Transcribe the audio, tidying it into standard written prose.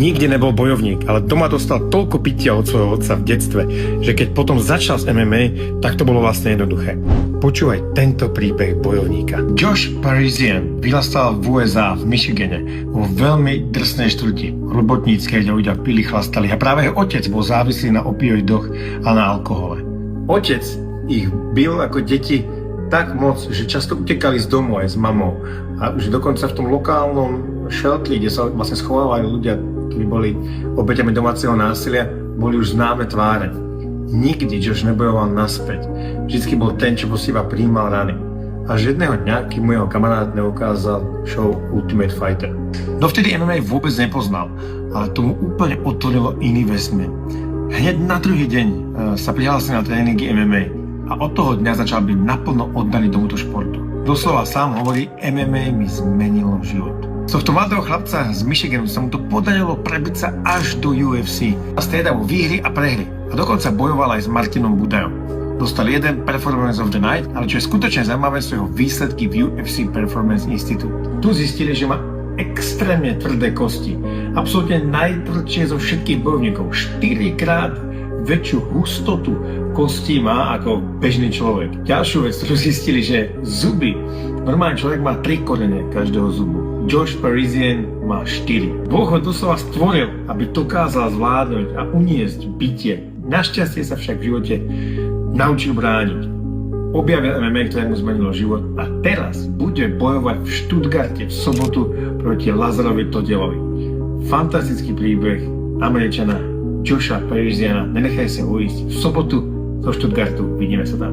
nikdy nebol bojovník, ale doma dostal toľko pitia od svojho otca v detstve, že keď potom začal s MMA, tak to bolo vlastne jednoduché. Počúvaj tento príbeh bojovníka. Josh Parisian vyrastal v USA, v Michigane, vo veľmi drsnej štvrti, robotníckej, kde ľudia pili, chlastali a práve jeho otec bol závislý na opioidoch a na alkohole. Otec ich bil ako deti tak moc, že často utekali z domu aj s mamou a už dokonca v tom lokálnom shelteri, kde sa vlastne schovávali ľudia, ktorí boli obeťami domáceho násilia, boli už známe tváre. Nikdy Josh nebojoval naspäť. Vždycky bol ten, čo po seba prijímal rany. Až jedného dňa, kým mu jeho kamarát neukázal show Ultimate Fighter. Dovtedy MMA vôbec nepoznal, ale tomu úplne otvorilo iný vesmír. Hneď na druhý deň sa prihlásil na tréningy MMA a od toho dňa začal byť naplno oddaný tomuto športu. Doslova sám hovorí, MMA mi zmenilo život. Z tohto mladého chlapca z Michiganu sa mu to podarilo prebiť sa až do UFC. Striedavo výhry a prehry. A dokonca bojoval aj s Martinom Budajom. Dostal jeden Performance of the Night, ale čo je skutočne zaujímavé, sú jeho výsledky v UFC Performance Institute. Tu zistili, že má extrémne tvrdé kosti. Absolútne najtvrdšie zo všetkých bojovníkov. 4-krát väčšiu hustotu kostí má ako bežný človek. Ďalšiu vec, ktorú zistili, že zuby. Normálny človek má 3 korene každého zubu. Josh Parisian má 4. Boh ho doslova stvoril, aby dokázal zvládnuť a uniesť bitie. Našťastie sa však v živote naučil brániť. Objavil MMA, ktoré mu zmenilo život a teraz bude bojovať v Stuttgarte v sobotu proti Lazarovi Todelovi. Fantastický príbeh Američana Josha Parisiana. Nenechaj sa uísť. V sobotu zo Stuttgartu vidíme sa tam.